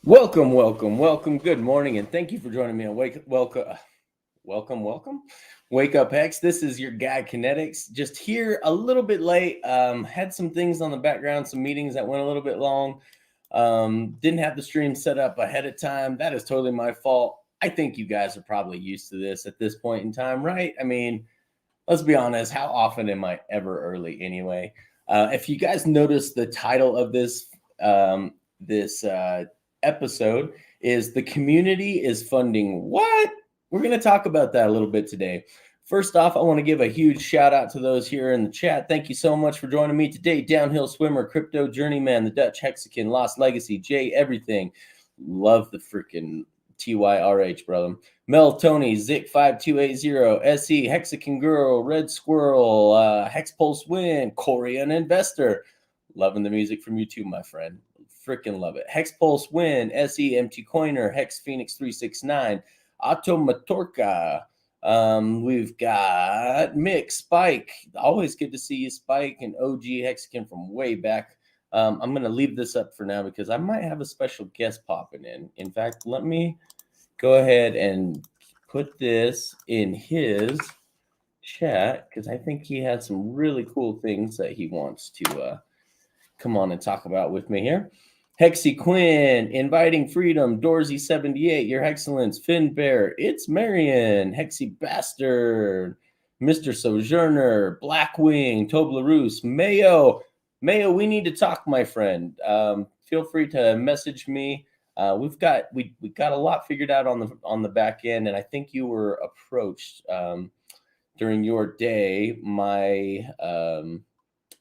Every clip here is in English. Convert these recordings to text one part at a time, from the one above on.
Welcome. Good morning, and thank you for joining me on welcome. Wake Up Hex. This is your guy KNTX. Just here a little bit late. Had some things on the background, some meetings that went a little bit long. Didn't have the stream set up ahead of time. That is totally my fault. I think you guys are probably used to this at this point in time, right? I mean, let's be honest. How often am I ever early anyway? If you guys notice, the title of this episode is "The Community is Funding What?" We're going to talk about that a little bit today. First off, I want to give a huge shout out to those here in the chat. Thank you so much for joining me today. Downhill Swimmer, Crypto Journeyman, the Dutch Hexagon, Lost Legacy, Jay Everything. Love the freaking TYRH, brother. Mel Tony, Zick5280, SE, Hexagon Girl, Red Squirrel, Hexpulse Win, Korean Investor. Loving the music from you too, my friend. Freaking love it. Hexpulse Win, SE, MT Coiner, Hex Phoenix 369, Automatorka. We've got Mick, Spike. Always good to see you, Spike, and OG Hexagon from way back. I'm going to leave this up for now because I might have a special guest popping in. In fact, let me go ahead and put this in his chat because I think he has some really cool things that he wants to come on and talk about with me here. Hexy Quinn, Inviting Freedom, Doorsy78, Your Excellence, Finn Bear, It's Marion, Hexy Bastard, Mr. Sojourner, Blackwing, Toblerus, Mayo, we need to talk, my friend. Feel free to message me. We got a lot figured out on the back end, and I think you were approached during your day,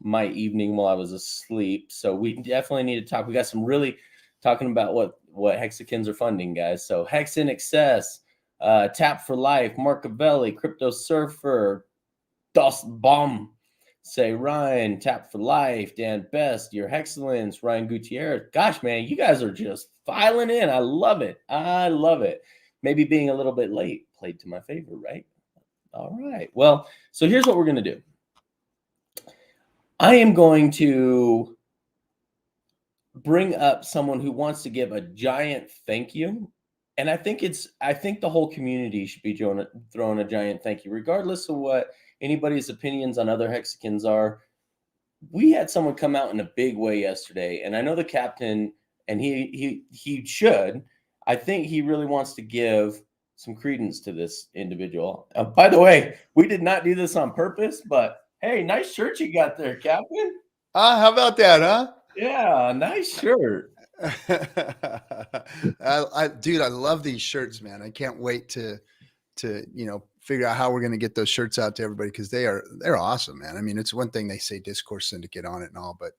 my evening while I was asleep. So we definitely need to talk. We got some really talking about what hexagons are funding, guys. So Hex in Excess, Tap for Life, Marcavelli, Crypto Surfer, Das Bomb, Say Ryan, Tap for Life, Dan Best, Your Excellence, Ryan Gutierrez. Gosh, man, you guys are just filing in. I love it. Maybe being a little bit late played to my favor, right? All right. Well, so here's what we're going to do. I am going to bring up someone who wants to give a giant thank you. And I think the whole community should be throwing a giant thank you, regardless of what anybody's opinions on other hexagons are. We had someone come out in a big way yesterday, and I know the captain, and he should. I think he really wants to give some credence to this individual. By the way, we did not do this on purpose, but hey, nice shirt you got there, Captain. How about that, huh? Yeah, nice shirt. Dude, I love these shirts, man. I can't wait to figure out how we're going to get those shirts out to everybody because they're awesome, man. I mean, it's one thing they say Discourse Syndicate on it and all, but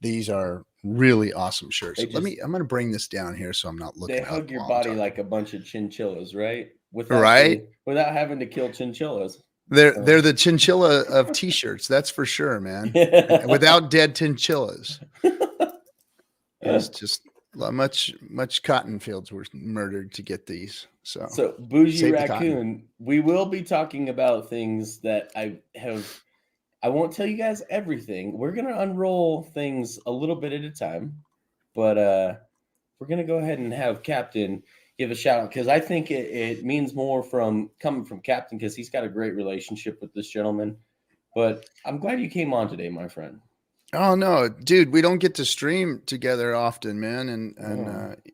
these are really awesome shirts. I'm going to bring this down here so I'm not looking. They hug your body like a bunch of chinchillas, right? Without having to kill chinchillas. They're the chinchilla of t-shirts, that's for sure, man. Without dead chinchillas. It's just much cotton fields were murdered to get these. So Bougie Raccoon, we will be talking about things that I won't tell you guys everything. We're gonna unroll things a little bit at a time, but we're gonna go ahead and have Captain give a shout out because I think it means more coming from Captain because he's got a great relationship with this gentleman. But I'm glad you came on today, my friend. Oh no, dude, we don't get to stream together often, man, and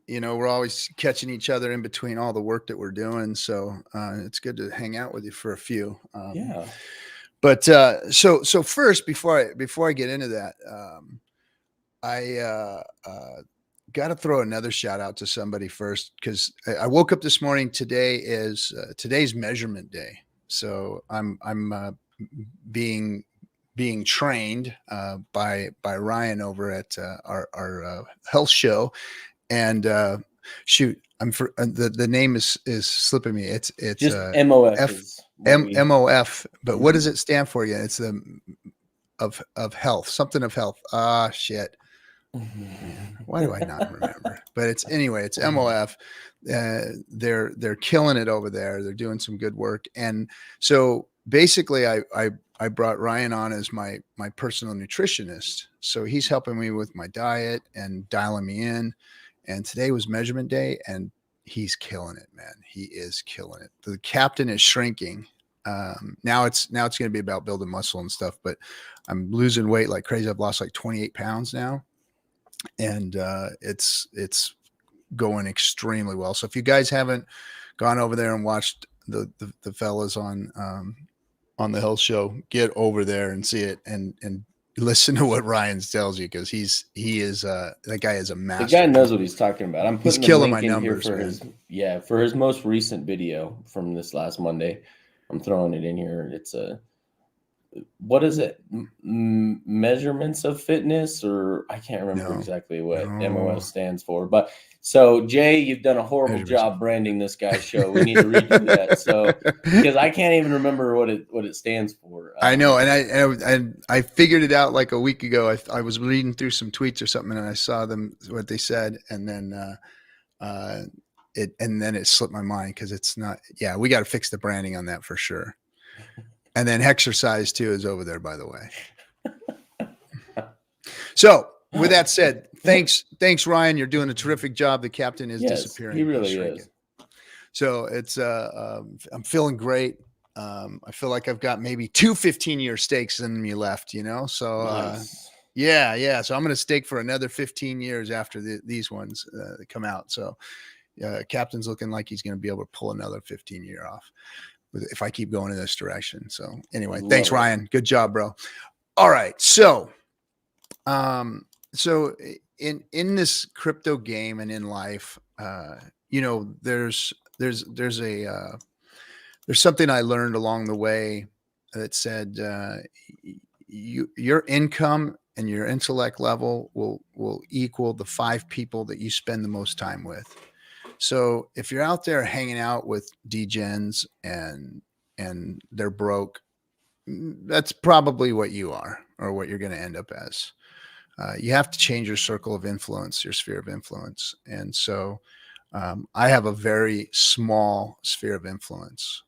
we're always catching each other in between all the work that we're doing. So it's good to hang out with you for a few. Yeah. But so first, before I get into that, I got to throw another shout out to somebody first because I woke up this morning. Today is today's measurement day, so I'm being trained by Ryan over at our health show, and shoot, the name is slipping me. It's just MOF. MOF, but what does it stand for? Yeah, it's the of health, something of health. Shit. Why do I not remember? But it's MOF. They're killing it over there. They're doing some good work. And so basically I brought Ryan on as my personal nutritionist. So he's helping me with my diet and dialing me in. And today was measurement day, and he's killing it, man. He is killing it. The captain is shrinking. Now it's going to be about building muscle and stuff, but I'm losing weight like crazy. I've lost like 28 pounds now, and it's going extremely well. So if you guys haven't gone over there and watched the fellas on the Health Show, get over there and see it and listen to what Ryan tells you, because he is that guy is a master. The guy knows what he's talking about. I'm putting killing the link my in numbers, here for his most recent video from this last Monday. I'm throwing it in here. It's what is it? Measurements of fitness, or I can't remember exactly what MOS stands for. But so Jay, you've done a horrible job branding this guy's show. We need to redo that. So because I can't even remember what it stands for. I know, and I figured it out like a week ago. I was reading through some tweets or something, and I saw them what they said, and then it slipped my mind, because it's not. Yeah, we got to fix the branding on that for sure. And then Hexercise too is over there, by the way. So with that said, thanks, Ryan. You're doing a terrific job. The captain is disappearing. He really is. So it's I'm feeling great. I feel like I've got maybe 2 15-year stakes in me left, So nice. Yeah. So I'm going to stake for another 15 years after these ones come out. So captain's looking like he's going to be able to pull another 15-year off if I keep going in this direction. So anyway, thanks, Ryan. Good job, bro. All right. So, in this crypto game and in life, there's something I learned along the way that said, your income and your intellect level will equal the 5 people that you spend the most time with. So if you're out there hanging out with degens and they're broke, that's probably what you are, or what you're going to end up as. You have to change your circle of influence, your sphere of influence. And so I have a very small sphere of influence.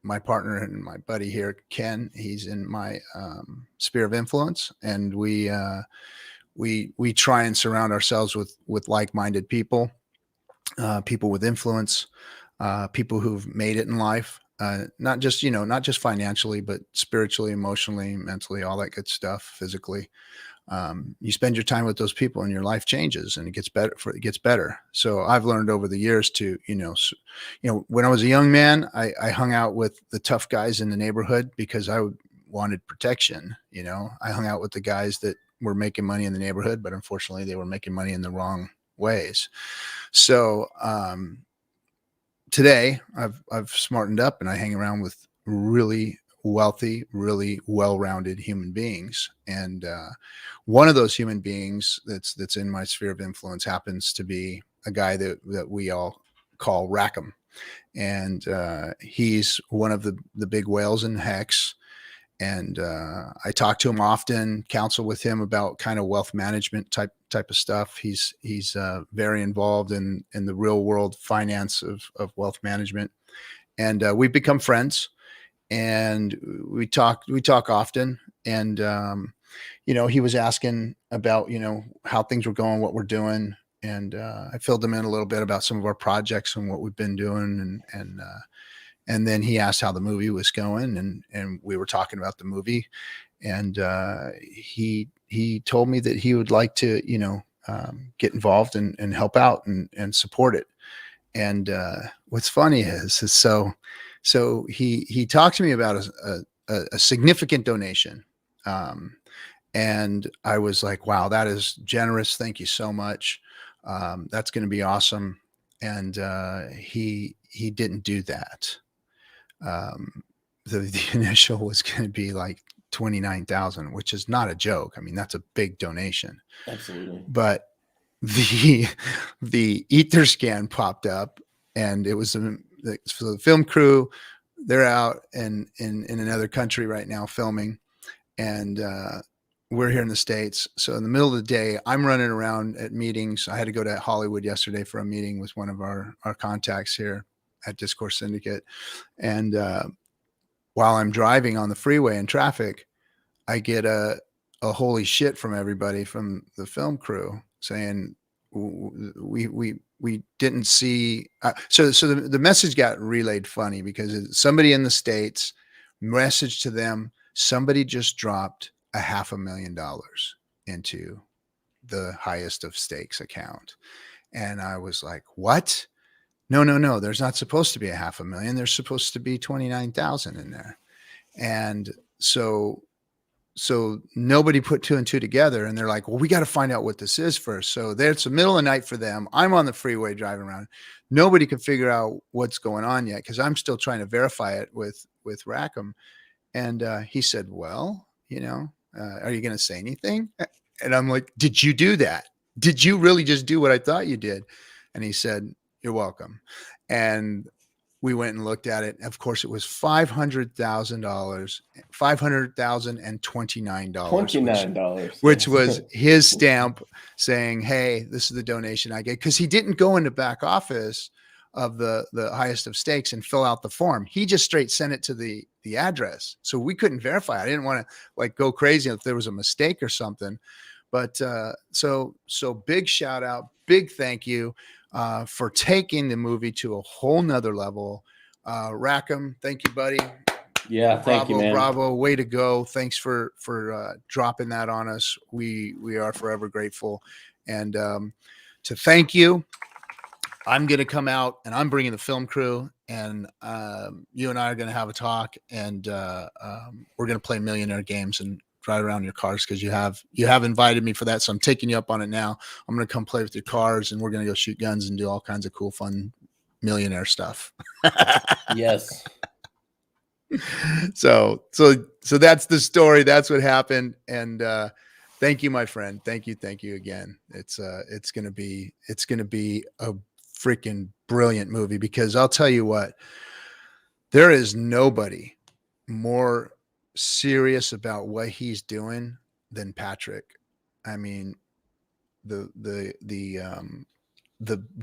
My partner and my buddy here, Ken, he's in my sphere of influence, and we try and surround ourselves with like-minded people. People with influence, people who've made it in life, not just financially, but spiritually, emotionally, mentally, all that good stuff, physically. You spend your time with those people and your life changes, and it gets better. So I've learned over the years to, when I was a young man, I hung out with the tough guys in the neighborhood because I wanted protection. I hung out with the guys that were making money in the neighborhood, but unfortunately they were making money in the wrong ways. So today I've smartened up, and I hang around with really wealthy, really well-rounded human beings. And one of those human beings that's in my sphere of influence happens to be a guy that we all call Rackham. And he's one of the big whales in Hex. And I talk to him often, counsel with him about kind of wealth management type of stuff. He's very involved in the real world finance of wealth management, and we've become friends, and we talk often. And he was asking about how things were going, what we're doing, and I filled him in a little bit about some of our projects and what we've been doing, and then he asked how the movie was going, and we were talking about the movie, and he told me that he would like to, get involved and help out and support it. And what's funny is so he talked to me about a significant donation, and I was like, wow, that is generous. Thank you so much. That's going to be awesome. And he didn't do that. The initial was going to be like 29,000, which is not a joke. I mean, that's a big donation. Absolutely. But the Etherscan popped up, and it was for the film crew. They're out in another country right now filming, and we're here in the States. So in the middle of the day, I'm running around at meetings. I had to go to Hollywood yesterday for a meeting with one of our contacts here at Discourse Syndicate. And while I'm driving on the freeway in traffic, I get a holy shit from everybody from the film crew saying, we didn't see. So the message got relayed funny because somebody in the States messaged to them, somebody just dropped $500,000 into the highest of stakes account. And I was like, what? No. There's not supposed to be $500,000. There's supposed to be 29,000 in there. And so nobody put two and two together, and they're like, well, we got to find out what this is first. So it's the middle of the night for them. I'm on the freeway driving around. Nobody can figure out what's going on yet, because I'm still trying to verify it with Rackham. And he said, well, are you going to say anything? And I'm like, did you do that? Did you really just do what I thought you did? And he said, you're welcome. And we went and looked at it. Of course, it was $500,000, $500,029, which was his stamp saying, hey, this is the donation I get. Because he didn't go into back office of the highest of stakes and fill out the form. He just straight sent it to the address. So we couldn't verify. I didn't want to go crazy if there was a mistake or something. But so big shout out, big thank you for taking the movie to a whole nother level. Rackham, thank you, buddy. Yeah, thank you, man. Bravo, way to go. Thanks for dropping that on us. We are forever grateful. And to thank you, I'm going to come out and I'm bringing the film crew, and you and I are going to have a talk, and we're going to play millionaire games and drive around your cars, because you have invited me for that. So I'm taking you up on it now. I'm going to come play with your cars, and we're going to go shoot guns and do all kinds of cool, fun millionaire stuff. Yes. So that's the story. That's what happened. And thank you, my friend. Thank you again. It's going to be a freaking brilliant movie, because I'll tell you what, there is nobody more serious about what he's doing than Patrick. I mean, the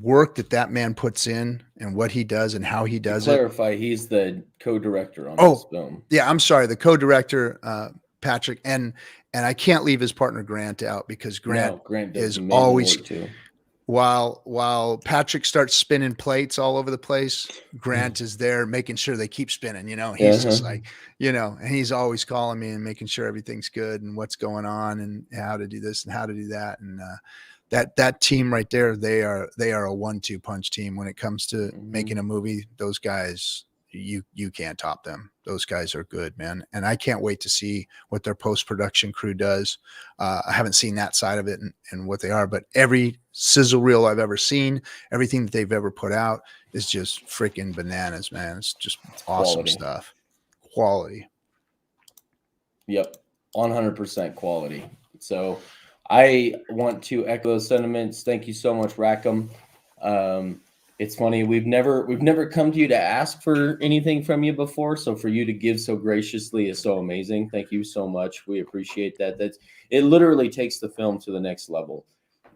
work that man puts in, and what he does and how he does it. Clarify, he's the co-director on this film. Yeah, I'm sorry, the co-director, Patrick, and I can't leave his partner Grant out, because Grant is always too. While Patrick starts spinning plates all over the place, Grant is there making sure they keep spinning. He's just like, and he's always calling me and making sure everything's good and what's going on and how to do this and how to do that. And that team right there, they are a 1-2 punch team when it comes to making a movie. Those guys, you can't top them. Those guys are good, man. And I can't wait to see what their post-production crew does. I haven't seen that side of it and what they are, but every sizzle reel I've ever seen, everything that they've ever put out is just freaking bananas, man. It's just awesome stuff. Quality. Yep. 100% quality. So I want to echo those sentiments. Thank you so much, Rackham. It's funny, we've never come to you to ask for anything from you before, so for you to give so graciously is so amazing. Thank you so much. We appreciate that. It literally takes the film to the next level.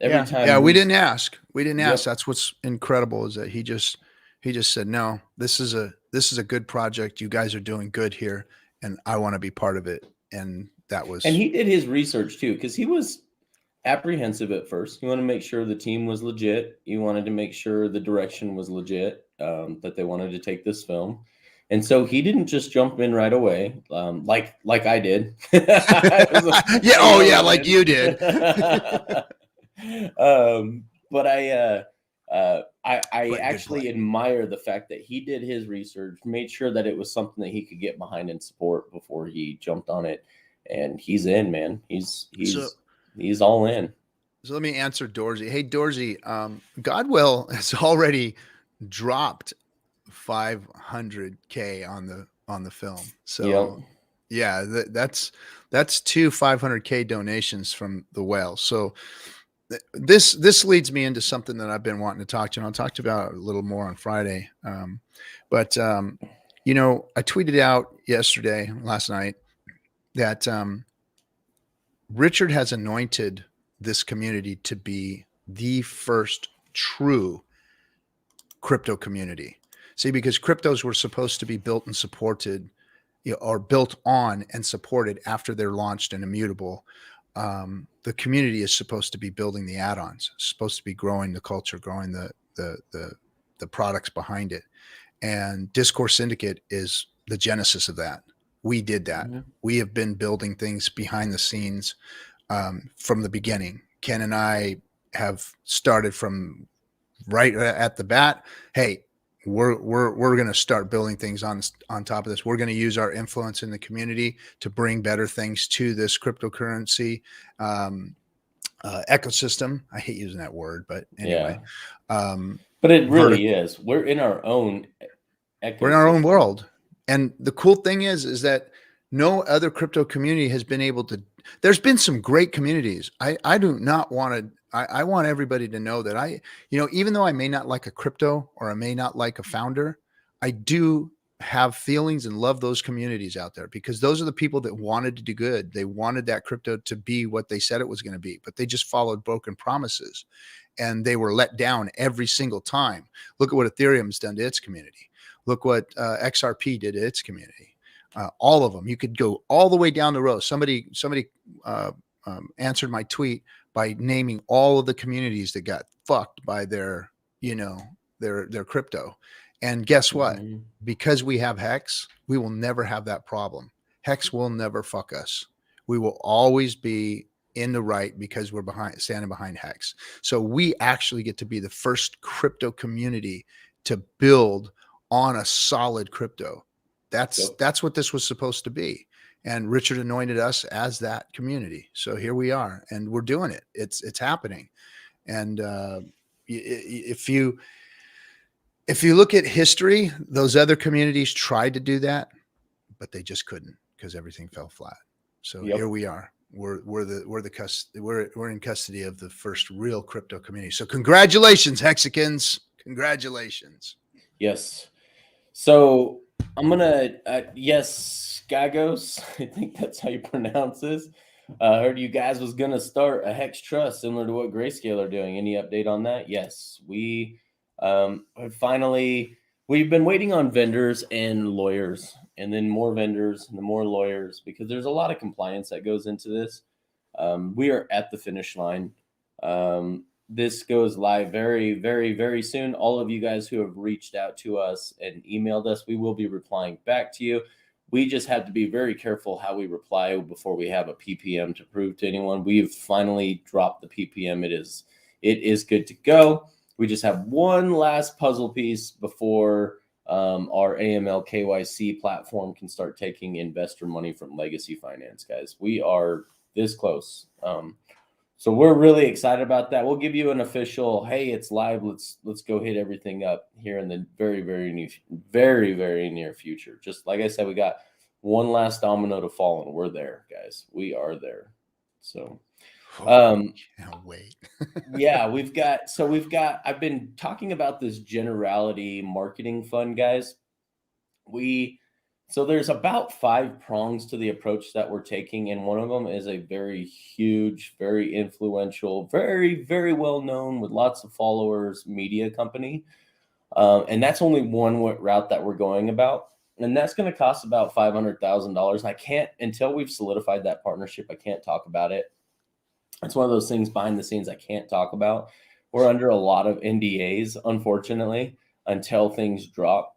Every time we didn't ask. That's what's incredible, is that he just said, no, this is a good project. You guys are doing good here, and I want to be part of it. And he did his research too, because he was apprehensive at first. You want to make sure the team was legit. You wanted to make sure the direction was legit, that they wanted to take this film. And so he didn't just jump in right away, like I did. Like you did. But I actually admire the fact that he did his research, made sure that it was something that he could get behind and support before he jumped on it. And he's in, man. He's all in. So let me answer Dorsey. Hey, Dorsey, Godwell has already dropped $500K on the film. So yeah, that's 2 $500K donations from the whale. So this leads me into something that I've been wanting to talk to, and I'll talk to about a little more on Friday. But I tweeted out last night, that Richard has anointed this community to be the first true crypto community. See, because cryptos were supposed to be built and supported, or built on and supported after they're launched and immutable. the community is supposed to be building the add-ons, supposed to be growing the culture, growing the products behind it. And Discourse Syndicate is the genesis of that. We did that. Mm-hmm. We have been building things behind the scenes from the beginning. Ken and I have started from right at the bat. Hey, we're going to start building things on top of this. We're going to use our influence in the community to bring better things to this cryptocurrency ecosystem. I hate using that word, but anyway. Yeah. But it really is. We're in our own ecosystem. We're in our own world. And the cool thing is that no other crypto community has been able to. There's been some great communities. I do not want to. I want everybody to know that even though I may not like a crypto or I may not like a founder, I do have feelings and love those communities out there, because those are the people that wanted to do good. They wanted that crypto to be what they said it was going to be, but they just followed broken promises and they were let down every single time. Look at what Ethereum's done to its community. Look what XRP did to its community. All of them. You could go all the way down the row. Somebody answered my tweet by naming all of the communities that got fucked by their crypto. And guess what? Mm-hmm. Because we have Hex, we will never have that problem. Hex will never fuck us. We will always be in the right because we're standing behind Hex. So we actually get to be the first crypto community to build on a solid crypto. That's what this was supposed to be. And Richard anointed us as that community. So here we are, and we're doing it. It's happening. And if you look at history, those other communities tried to do that, but they just couldn't because everything fell flat. So Here we are. We're in custody of the first real crypto community. So congratulations, Hexicans. Congratulations. Yes. So I'm gonna yes, Gagos. I think that's how you pronounce this. I heard you guys was gonna start a Hex Trust similar to what Grayscale are doing. Any update on that? Yes, we we've been waiting on vendors and lawyers, and then more vendors and more lawyers, because there's a lot of compliance that goes into this. We are at the finish line. This goes live very, very, very soon. All of you guys who have reached out to us and emailed us, we will be replying back to you. We just have to be very careful how we reply before we have a PPM to prove to anyone. We've finally dropped the PPM. It is good to go. We just have one last puzzle piece before our AML KYC platform can start taking investor money from legacy finance, guys. We are this close. So we're really excited about that. We'll give you an official, hey, it's live. Let's go hit everything up here in the very, very near future. Just like I said, we got one last domino to fall, and we're there, guys. We are there. So can't wait. Yeah, I've been talking about this Generality marketing fund, guys. So there's about 5 prongs to the approach that we're taking, and one of them is a very huge, very influential, very, very well-known with lots of followers media company. And that's only one route that we're going about. And that's going to cost about $500,000. I can't, until we've solidified that partnership, I can't talk about it. It's one of those things behind the scenes I can't talk about. We're under a lot of NDAs, unfortunately, until things drop.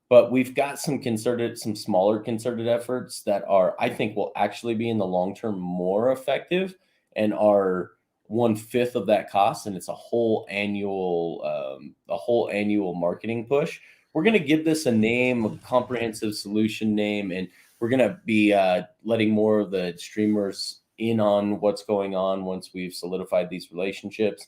But we've got some smaller concerted efforts that I think will actually be in the long term more effective and are 1/5 of that cost. And it's a whole annual marketing push. We're going to give this a name, a comprehensive solution name, and we're going to be letting more of the streamers in on what's going on once we've solidified these relationships.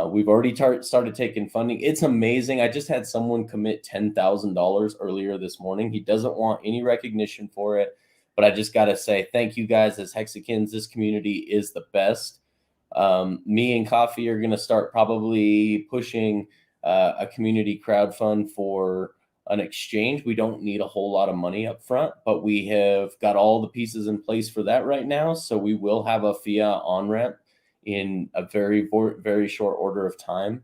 We've already started taking funding. It's amazing. I just had someone commit $10,000 earlier this morning. He doesn't want any recognition for it, but I just got to say thank you guys as Hexicans. This community is the best. Me and Coffee are going to start probably pushing a community crowdfund for an exchange. We don't need a whole lot of money up front, but we have got all the pieces in place for that right now. So we will have a fiat on-ramp in a very, very short order of time.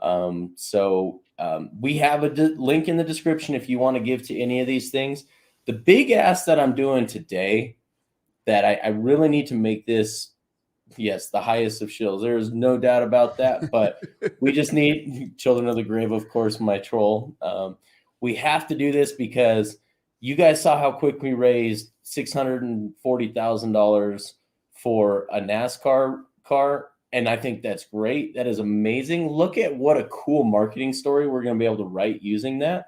We have a link in the description if you want to give to any of these things. The big ask that I'm doing today that I really need to make this, yes, the highest of shills. There is no doubt about that. But we just need Children of the Grave, of course, my troll. We have to do this because you guys saw how quick we raised $640,000 for a NASCAR car. And I think that's great. That is amazing. Look at what a cool marketing story we're going to be able to write using that.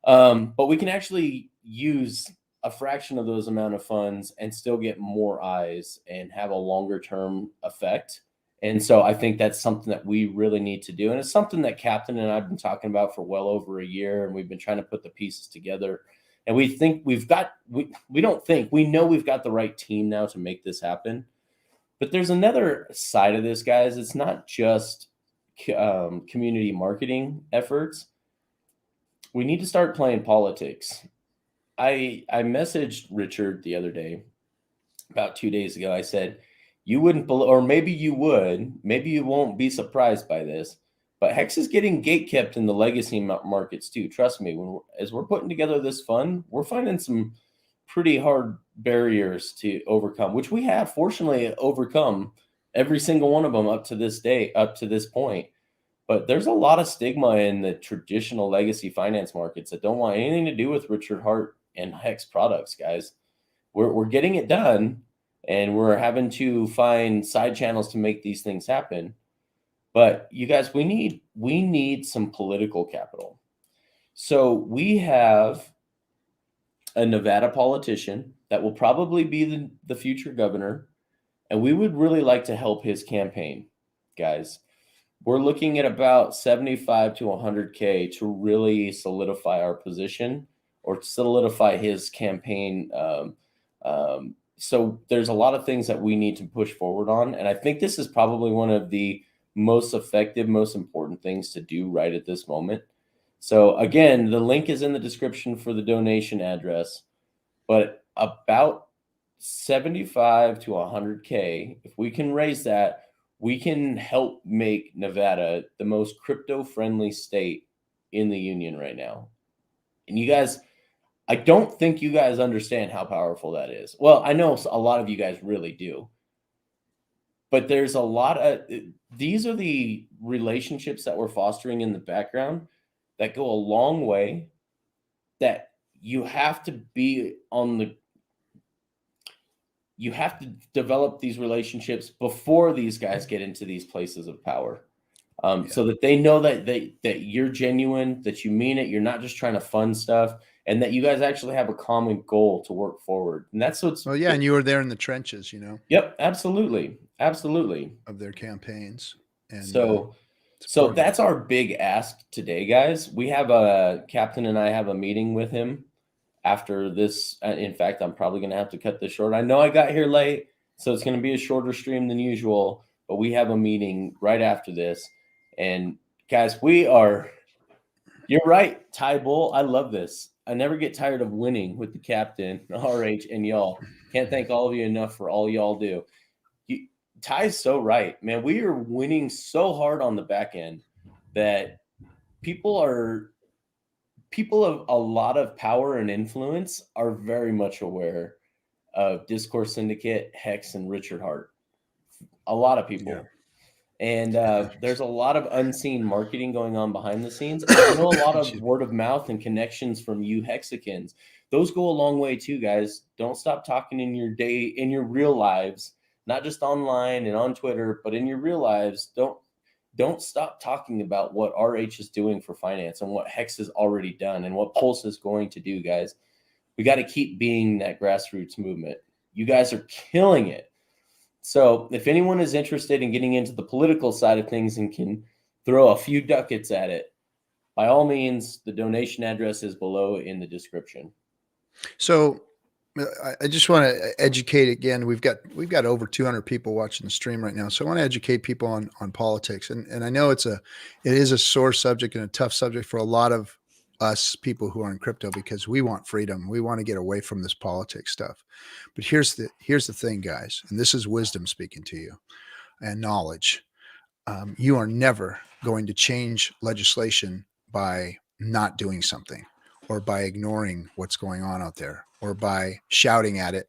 But we can actually use a fraction of those amount of funds and still get more eyes and have a longer term effect. And so I think that's something that we really need to do. And it's something that Captain and I've been talking about for well over a year. And we've been trying to put the pieces together. And we think we don't think, we know we've got the right team now to make this happen. But there's another side of this, guys. It's not just community marketing efforts. We need to start playing politics. I messaged Richard the other day, about 2 days ago. I said, you wouldn't, or maybe you would, maybe you won't be surprised by this, but Hex is getting gatekept in the legacy markets too. Trust me, as we're putting together this fund, we're finding some pretty hard barriers to overcome, which we have fortunately overcome every single one of them up to this day, up to this point. But there's a lot of stigma in the traditional legacy finance markets that don't want anything to do with Richard Hart and Hex products, guys. We're getting it done, and we're having to find side channels to make these things happen. But you guys, we need some political capital. So we have a Nevada politician that will probably be the future governor, and we would really like to help his campaign, guys. We're looking at about 75 to 100K to really solidify our position or solidify his campaign. So there's a lot of things that we need to push forward on. And I think this is probably one of the most effective, most important things to do right at this moment. So again, the link is in the description for the donation address, but about 75 to 100K, if we can raise that, we can help make Nevada the most crypto-friendly state in the union right now. And you guys, I don't think you guys understand how powerful that is. Well, I know a lot of you guys really do. But there's a lot of, these are the relationships that we're fostering in the background that go a long way, that you have to be on the, you have to develop these relationships before these guys get into these places of power, so that they know that that you're genuine, that you mean it, you're not just trying to fund stuff, and that you guys actually have a common goal to work forward. And that's what's well, yeah. And you were there in the trenches, you know. Yep, absolutely, absolutely. Of their campaigns, and so that's our big ask today, guys. We have a Captain and I have a meeting with him after this. In fact, I'm probably going to have to cut this short. I know I got here late, so it's going to be a shorter stream than usual, but we have a meeting right after this. And guys, you're right, Ty Bull. I love this. I never get tired of winning with the Captain, RH, and y'all. Can't thank all of you enough for all y'all do. Ty's so right, man. We are winning so hard on the back end that people of a lot of power and influence are very much aware of Discourse Syndicate, Hex, and Richard Hart. A lot of people. Yeah. And there's a lot of unseen marketing going on behind the scenes. I know a lot of word of mouth and connections from you Hexicans. Those go a long way too, guys. Don't stop talking in your real lives, not just online and on Twitter, but in your real lives. Don't stop talking about what RH is doing for finance and what Hex has already done and what Pulse is going to do, guys. We got to keep being that grassroots movement. You guys are killing it. So if anyone is interested in getting into the political side of things and can throw a few ducats at it, by all means, the donation address is below in the description. So I just want to educate again. We've got over 200 people watching the stream right now. So I want to educate people on politics. And I know it is a sore subject and a tough subject for a lot of us people who are in crypto, because we want freedom. We want to get away from this politics stuff. But here's the thing, guys, and this is wisdom speaking to you and knowledge. You are never going to change legislation by not doing something, or by ignoring what's going on out there, or by shouting at it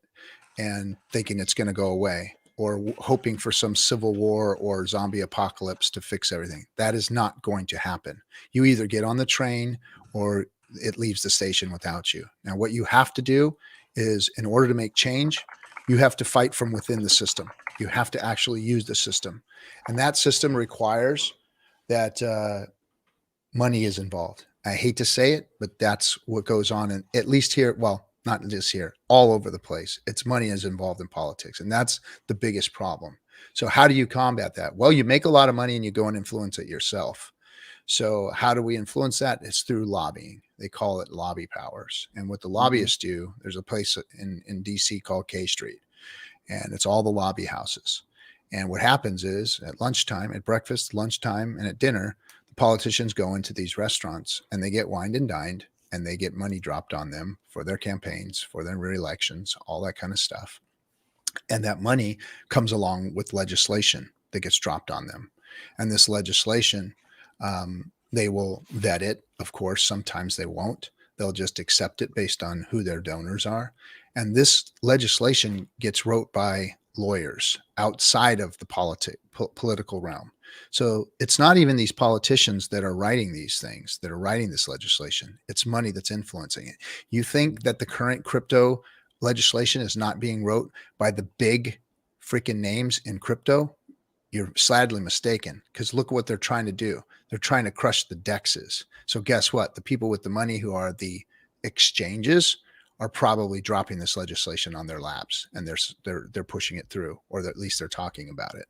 and thinking it's going to go away, or hoping for some civil war or zombie apocalypse to fix everything. That is not going to happen. You either get on the train or it leaves the station without you. Now, what you have to do is, in order to make change, you have to fight from within the system. You have to actually use the system. And that system requires that money is involved. I hate to say it, but that's what goes on. And at least here, well, not just here, all over the place. It's money is involved in politics. And that's the biggest problem. So how do you combat that? Well, you make a lot of money and you go and influence it yourself. So how do we influence that? It's through lobbying. They call it lobby powers. And what the lobbyists do, there's a place in DC called K Street, and it's all the lobby houses. And what happens is at lunchtime, at breakfast, lunchtime, and at dinner, the politicians go into these restaurants and they get wined and dined, and they get money dropped on them for their campaigns, for their re-elections, all that kind of stuff. And that money comes along with legislation that gets dropped on them. And this legislation, they will vet it. Of course, sometimes they won't. They'll just accept it based on who their donors are. And this legislation gets wrote by lawyers outside of the political realm. So it's not even these politicians that are writing these things, that are writing this legislation. It's money that's influencing it. You think that the current crypto legislation is not being wrote by the big freaking names in crypto? You're sadly mistaken, because look what they're trying to do. They're trying to crush the DEXs. So guess what? The people with the money, who are the exchanges, are probably dropping this legislation on their laps, and they're pushing it through, or at least they're talking about it.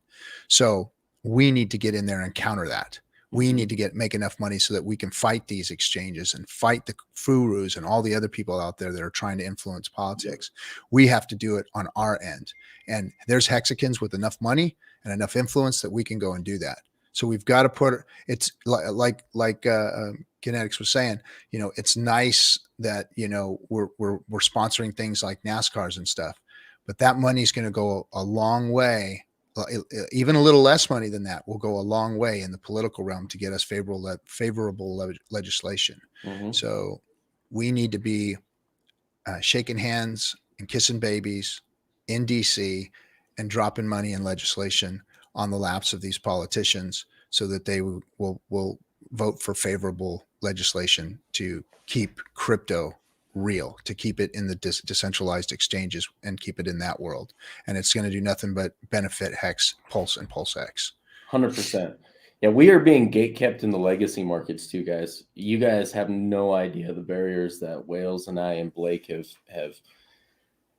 So we need to get in there and counter that. We need to make enough money so that we can fight these exchanges and fight the Furus and all the other people out there that are trying to influence politics. We have to do it on our end. And there's Hexicans with enough money and enough influence that we can go and do that. So we've got to put it's like KNTX was saying, it's nice that, we're sponsoring things like NASCARs and stuff, but that money is going to go a long way. Even a little less money than that will go a long way in the political realm to get us favorable legislation. So we need to be shaking hands and kissing babies in DC and dropping money and legislation on the laps of these politicians so that they will vote for favorable legislation to keep crypto real, to keep it in the decentralized exchanges and keep it in that world. And it's going to do nothing but benefit Hex, Pulse, and PulseX. 100%. Yeah, we are being gatekept in the legacy markets too, guys. You guys have no idea the barriers that Wales and I and Blake have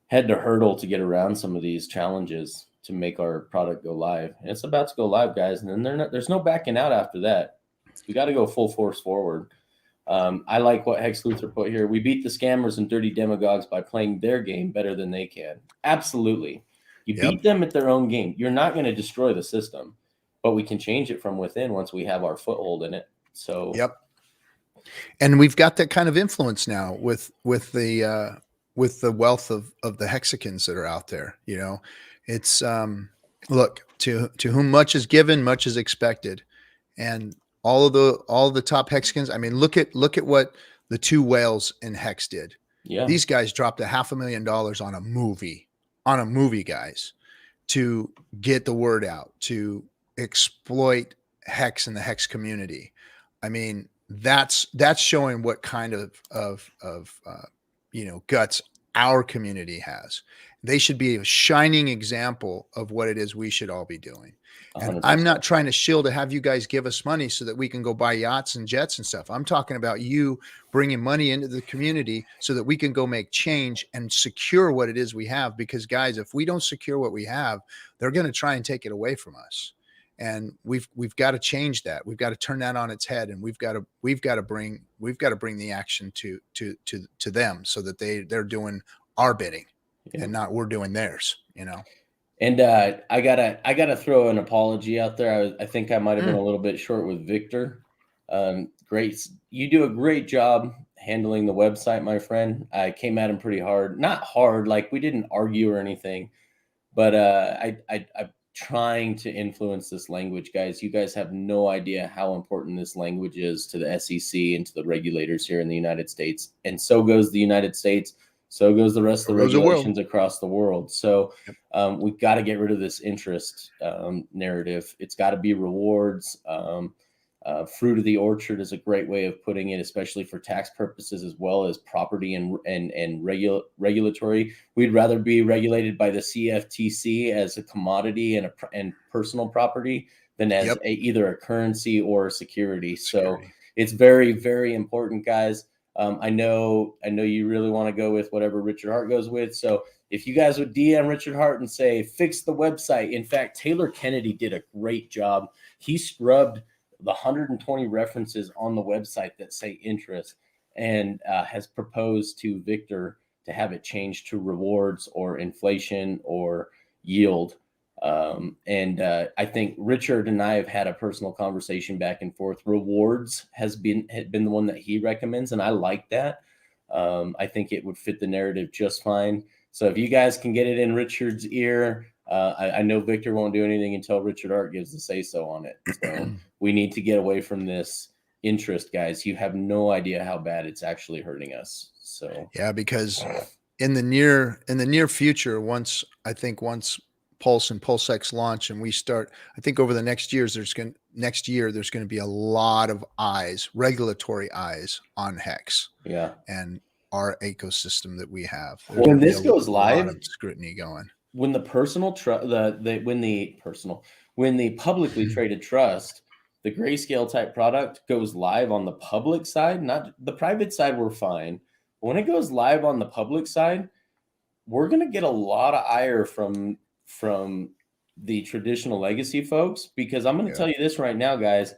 had to hurdle to get around some of these challenges to make our product go live. And it's about to go live, guys. And then there's no backing out after that. We got to go full force forward. I like what Hex Luther put here. We beat the scammers and dirty demagogues by playing their game better than they can. Absolutely. You beat them at their own game. You're not going to destroy the system, but we can change it from within once we have our foothold in it. So, and we've got that kind of influence now with the wealth of the Hexicans that are out there. It's look, to whom much is given, much is expected. And all of the top Hexicans, I mean, look at what the two whales in Hex did. Yeah. These guys dropped $500,000 on a movie, guys, to get the word out, to exploit Hex and the Hex community. I mean, that's showing what kind of guts our community has. They should be a shining example of what it is we should all be doing. And 100%. I'm not trying to shill to have you guys give us money so that we can go buy yachts and jets and stuff. I'm talking about you bringing money into the community so that we can go make change and secure what it is we have. Because guys, if we don't secure what we have, they're going to try and take it away from us. And we've got to change that. We've got to turn that on its head, and we've got to bring the action to them so that they're doing our bidding and not we're doing theirs, And I gotta throw an apology out there. I think I might have been a little bit short with Victor. Great, you do a great job handling the website, my friend. I came at him pretty hard, not hard, like we didn't argue or anything, but I'm trying to influence this language, guys. You guys have no idea how important this language is to the SEC and to the regulators here in the United States. And so goes the United States. So goes the rest of the Goes the world. regulations across the world. So Yep. we've got to get rid of this interest narrative. It's got to be rewards. Fruit of the orchard is a great way of putting it, especially for tax purposes as well as property and regulatory. We'd rather be regulated by the CFTC as a commodity and personal property than as Yep. either a currency or a security. So Security. it's very, very important, guys. I know you really want to go with whatever Richard Hart goes with. So if you guys would DM Richard Hart and say, fix the website. In fact, Taylor Kennedy did a great job. He scrubbed the 120 references on the website that say interest and has proposed to Victor to have it changed to rewards or inflation or yield. I think Richard and I have had a personal conversation back and forth. Rewards had been the one that he recommends, and I like that. I think it would fit the narrative just fine. So if you guys can get it in Richard's ear, I know Victor won't do anything until Richard Hart gives the say-so on it. So we need to get away from this interest, guys. You have no idea how bad it's actually hurting us. So yeah, because in the near future, once Pulse and PulseX launch and we start, I think over the next year there's going to be a lot of regulatory eyes on Hex. Yeah. And our ecosystem that we have. When this goes live, a lot of scrutiny going. When the publicly traded trust, the grayscale type product goes live on the public side, not the private side, we're fine. But when it goes live on the public side, we're going to get a lot of ire from the traditional legacy folks, because I'm going to tell you this right now, guys.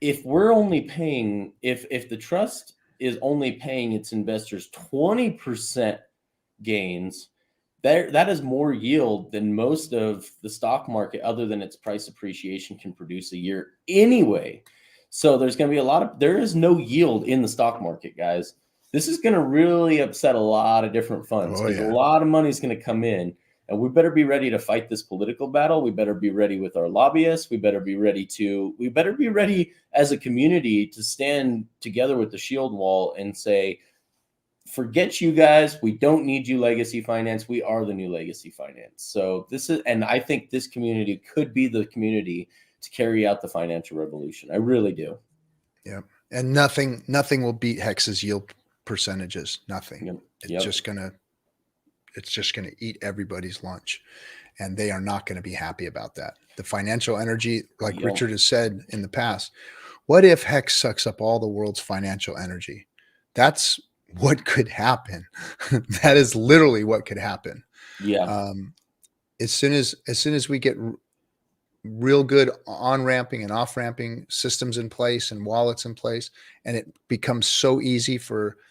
If we're only paying, if the trust is only paying its investors 20% gains, that is more yield than most of the stock market, other than its price appreciation, can produce a year anyway. So there's going to be there is no yield in the stock market, guys. This is going to really upset a lot of different funds, because a lot of money is going to come in, and we better be ready to fight this political battle. We better be ready with our lobbyists. We better be ready as a community to stand together with the shield wall and say, forget you guys. We don't need you, legacy finance. We are the new legacy finance. So and I think this community could be the community to carry out the financial revolution. I really do. Yeah. And nothing will beat Hex's yield percentages. Nothing. It's just going to eat everybody's lunch, and they are not going to be happy about that. The financial energy, like Richard has said in the past, what if Hex sucks up all the world's financial energy? That's what could happen. That is literally what could happen. Yeah. As soon as we get real good on-ramping and off-ramping systems in place and wallets in place, and it becomes so easy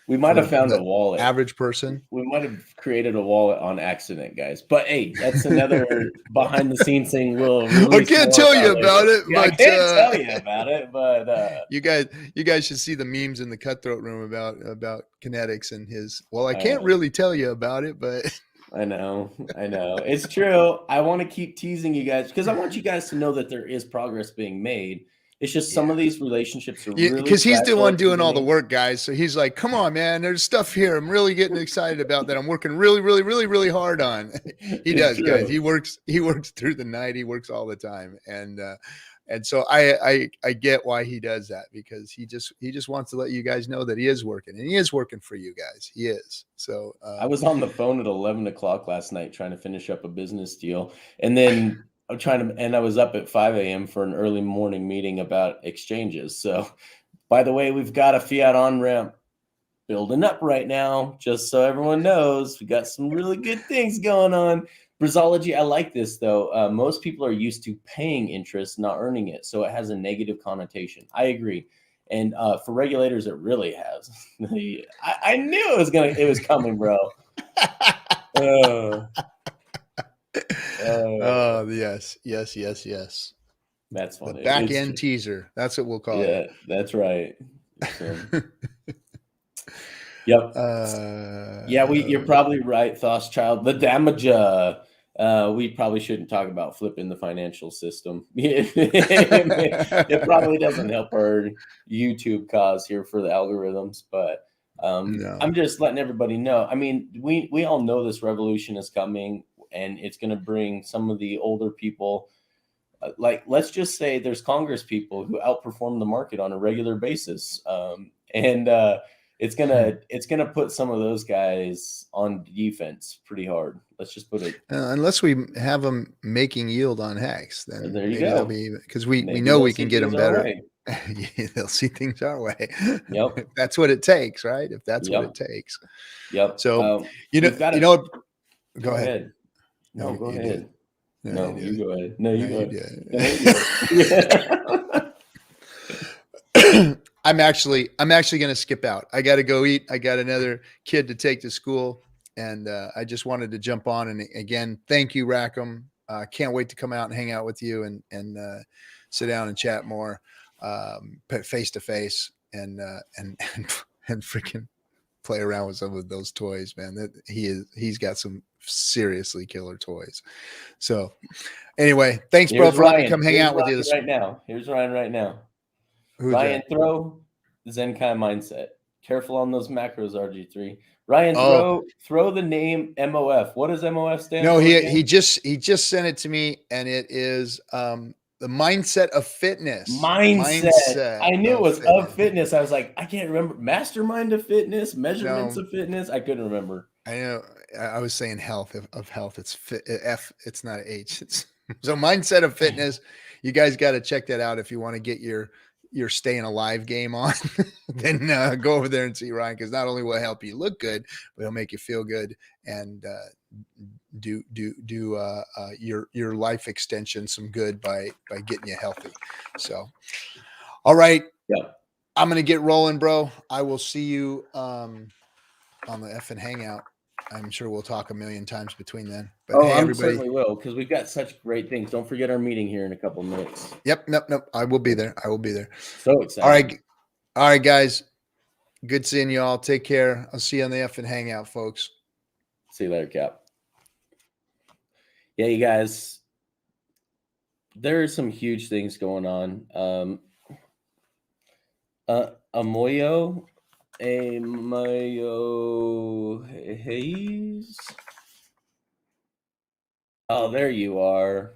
we might have found a wallet. Average person. We might have created a wallet on accident, guys. But hey, that's another behind-the-scenes thing. I can't tell you about it. Yeah, I can't tell you about it, but you guys should see the memes in the Cutthroat room about KNTX and his. Well, I can't really tell you about it, but. I know. It's true. I want to keep teasing you guys, because I want you guys to know that there is progress being made. It's just some of these relationships are really, because he's the one doing all the work, guys. So he's like, come on, man, there's stuff here I'm really getting excited about that I'm working really, really, really, really hard on. He does, guys. He works through the night. He works all the time. And so I get why he does that, because he just wants to let you guys know that he is working, and he is working for you guys. He is. So I was on the phone at 11 o'clock last night trying to finish up a business deal, and then I was up at 5 a.m. for an early morning meeting about exchanges. So, by the way, we've got a fiat on-ramp building up right now, just so everyone knows. We got some really good things going on. Brazology, I like this, though. Most people are used to paying interest, not earning it, so it has a negative connotation. I agree. And for regulators, it really has. I knew it was coming, bro. Yes. That's funny. The back end teaser. That's what we'll call it. Yeah, that's right. Yep. You're probably right, Thoschild. The damage. We probably shouldn't talk about flipping the financial system. It probably doesn't help our YouTube cause here for the algorithms, but No. I'm just letting everybody know. I mean, we all know this revolution is coming, and it's going to bring some of the older people. Like, let's just say there's Congress people who outperform the market on a regular basis, and it's gonna put some of those guys on defense pretty hard. Let's just put it. Unless we have them making yield on hex, then There you maybe go. they'll be, because we Maybe know they'll we see can get them things our better. way. Yeah, they'll see things our way. Yep. If that's what it takes, right? If that's what it Yep. takes. Yep. So We've got go ahead. No, go ahead. No, No, you go ahead. No, you go ahead. No, you do. I'm actually going to skip out. I got to go eat. I got another kid to take to school, and I just wanted to jump on. And again, thank you, Rackham. Can't wait to come out and hang out with you and sit down and chat more, face to face, and freaking play around with some of those toys, man. That he's got some seriously killer toys. So anyway, thanks, bro, for letting me come hang out with you right now. Here's Ryan right now. Who's Ryan, that? throw Zenkai mindset. Careful on those macros, RG3. Ryan, throw the name MOF. What does MOF stand for? No, he just sent it to me, and it is the mindset of fitness. Mindset. I knew it was of fitness. I was like, I can't remember. Mastermind of fitness, measurements of fitness. I couldn't remember. I know. I was saying health of health. It's F. It's not H. It's so mindset of fitness. You guys got to check that out if you want to get your staying alive game on. Then go over there and see Ryan, because not only will it help you look good, but it'll make you feel good and do your life extension some good by getting you healthy. So, all right. Yeah. I'm gonna get rolling, bro. I will see you on the FN Hangout. I'm sure we'll talk a million times between then. But hey, everybody, certainly will, because we've got such great things. Don't forget our meeting here in a couple of minutes. Yep. Nope. I will be there. So excited. All right, guys. Good seeing you all. Take care. I'll see you on the FN Hangout, folks. See you later, Cap. Yeah, you guys. There are some huge things going on. Amoyo Hayes. Oh, there you are.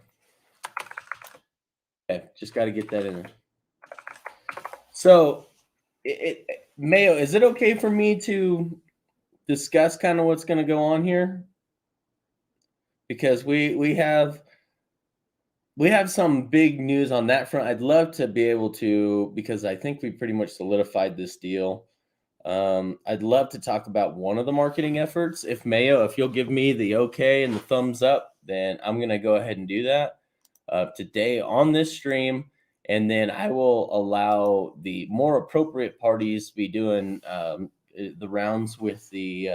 Okay, just got to get that in there. So, Mayo, is it okay for me to discuss kind of what's going to go on here? Because we have some big news on that front. I'd love to be able to, because I think we pretty much solidified this deal. I'd love to talk about one of the marketing efforts. If you'll give me the okay and the thumbs up, then I'm going to go ahead and do that today on this stream. And then I will allow the more appropriate parties to be doing the rounds with the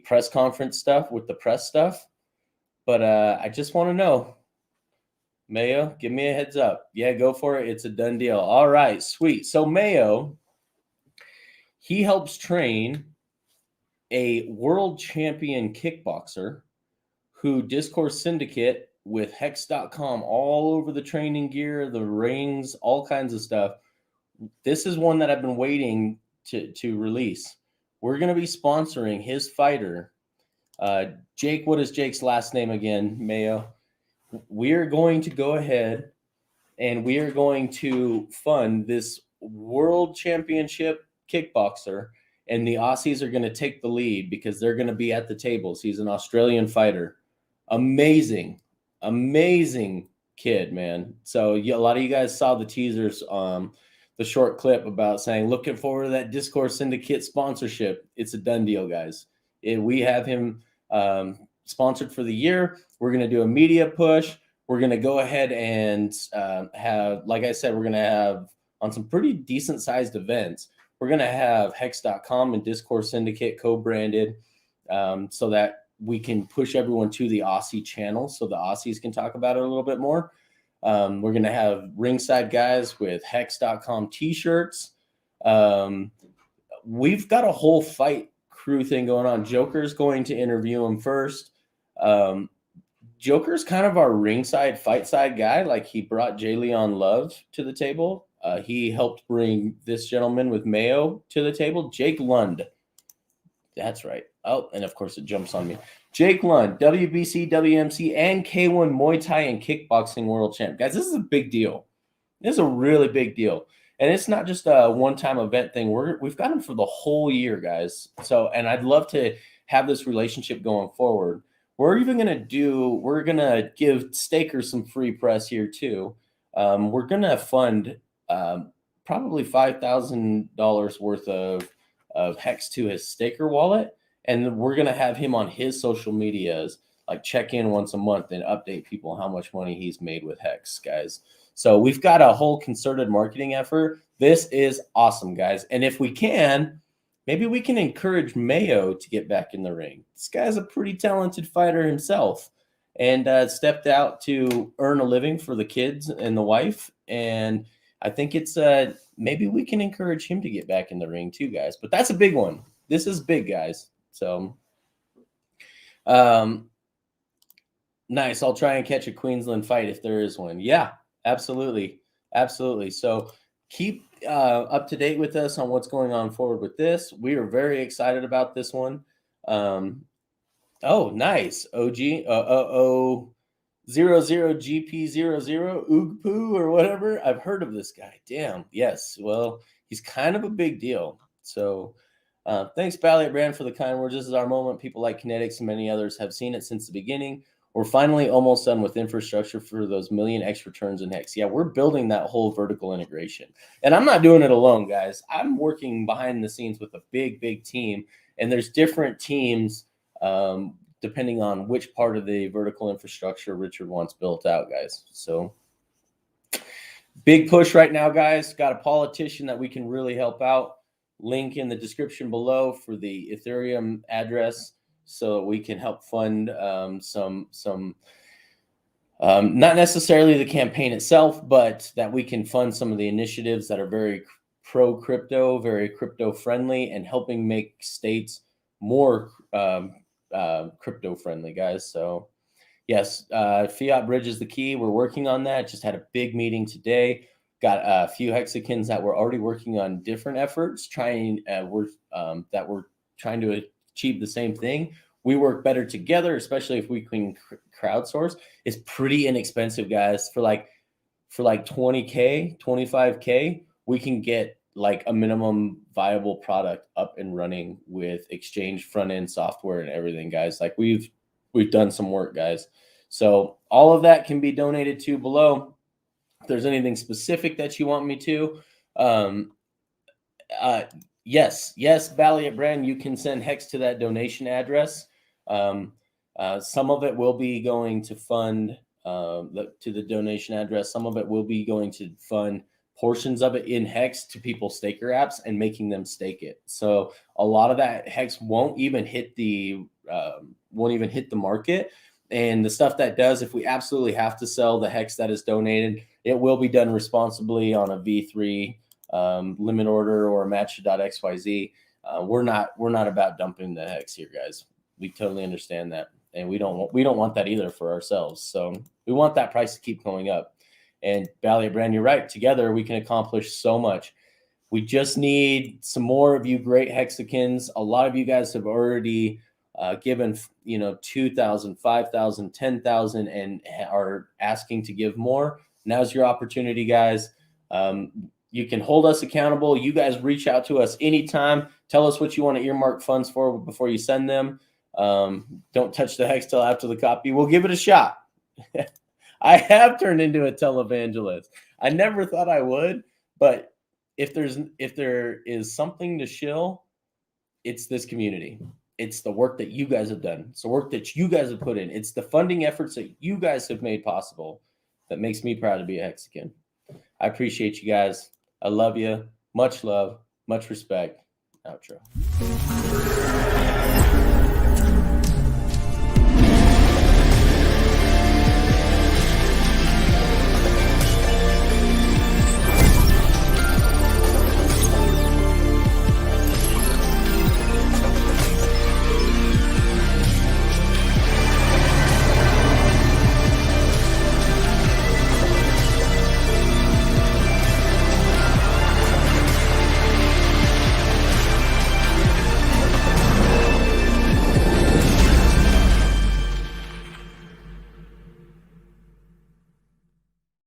press conference stuff, with the press stuff. But I just want to know, Mayo, give me a heads up. Yeah, go for it. It's a done deal. All right, sweet. So Mayo, he helps train a world champion kickboxer who Discourse Syndicate with Hex.com all over the training gear, the rings, all kinds of stuff. This is one that I've been waiting to release. We're going to be sponsoring his fighter. Jake, what is Jake's last name again, Mayo? We are going to go ahead and we are going to fund this world championship kickboxer, and the Aussies are going to take the lead because they're going to be at the tables. He's an Australian fighter. Amazing kid, man. So a lot of you guys saw the teasers, the short clip about saying, looking forward to that Discourse Syndicate sponsorship. It's a done deal, guys. We have him sponsored for the year. We're going to do a media push. We're going to go ahead and have, like I said, we're going to have on some pretty decent sized events. We're going to have Hex.com and Discourse Syndicate co-branded so that we can push everyone to the Aussie channel so the Aussies can talk about it a little bit more. We're going to have ringside guys with Hex.com t-shirts. We've got a whole fight crew thing going on. Joker's going to interview him first. Joker's kind of our ringside fight side guy. Like, he brought Jay Leon Love to the table. He helped bring this gentleman with Mayo to the table, Jake Lund. That's right. Oh, and of course it jumps on me. Jake Lund, WBC, WMC, and K1 Muay Thai and Kickboxing World Champ. Guys, this is a big deal. This is a really big deal. And it's not just a one-time event thing. We've got him for the whole year, guys. So, and I'd love to have this relationship going forward. We're going to give Stakers some free press here too. We're going to fund probably $5,000 worth of Hex to his Staker wallet. And we're going to have him on his social medias, like check in once a month and update people how much money he's made with Hex, guys. So we've got a whole concerted marketing effort. This is awesome, guys. And if we can, maybe we can encourage Mayo to get back in the ring. This guy's a pretty talented fighter himself and stepped out to earn a living for the kids and the wife. And I think it's maybe we can encourage him to get back in the ring too, guys. But that's a big one. This is big, guys. So nice. I'll try and catch a Queensland fight if there is one. Yeah, absolutely. Absolutely. So keep up to date with us on what's going on forward with this. We are very excited about this one. Oh, nice. OG 00 GP00 Oogpoo or whatever. I've heard of this guy. Damn. Yes. Well, he's kind of a big deal. So thanks, Balliet Brand, for the kind words. This is our moment. People like KNTX and many others have seen it since the beginning. We're finally almost done with infrastructure for those million extra turns in Hex. Yeah, we're building that whole vertical integration. And I'm not doing it alone, guys. I'm working behind the scenes with a big, big team. And there's different teams depending on which part of the vertical infrastructure Richard wants built out, guys. So big push right now, guys. Got a politician that we can really help out. Link in the description below for the Ethereum address so we can help fund some not necessarily the campaign itself, but that we can fund some of the initiatives that are very pro-crypto, very crypto-friendly, and helping make states more crypto-friendly, guys. So yes, Fiat Bridge is the key. We're working on that. Just had a big meeting today. Got a few Hexicans that were already working on different efforts, that we're trying to achieve the same thing. We work better together, especially if we can crowdsource. It's pretty inexpensive, guys. For like 20K, 25K, we can get like a minimum viable product up and running with exchange front end software and everything, guys. Like we've done some work, guys. So all of that can be donated to below. If there's anything specific that you want me to, yes, Balliet Brand, you can send Hex to that donation address. Some of it will be going to fund to the donation address. Some of it will be going to fund portions of it in Hex to people's staker apps and making them stake it. So a lot of that Hex won't even hit the market. And the stuff that does, if we absolutely have to sell the Hex that is donated, it will be done responsibly on a V3 limit order or a match.xyz. We're not about dumping the Hex here, guys. We totally understand that, and we don't want that either for ourselves. So we want that price to keep going up. And Balliet Brand, you're right. Together we can accomplish so much. We just need some more of you great Hexicans. A lot of you guys have already given, $2,000, $5,000, $10,000, and are asking to give more. Now's your opportunity, guys. You can hold us accountable. You guys reach out to us anytime. Tell us what you want to earmark funds for before you send them. Don't touch the Hex till after the copy. We'll give it a shot. I have turned into a televangelist. I never thought I would, but if there is something to shill, it's this community. It's the work that you guys have done. It's the work that you guys have put in. It's the funding efforts that you guys have made possible that makes me proud to be a Hexican. I appreciate you guys. I love you. Much love, much respect. Outro.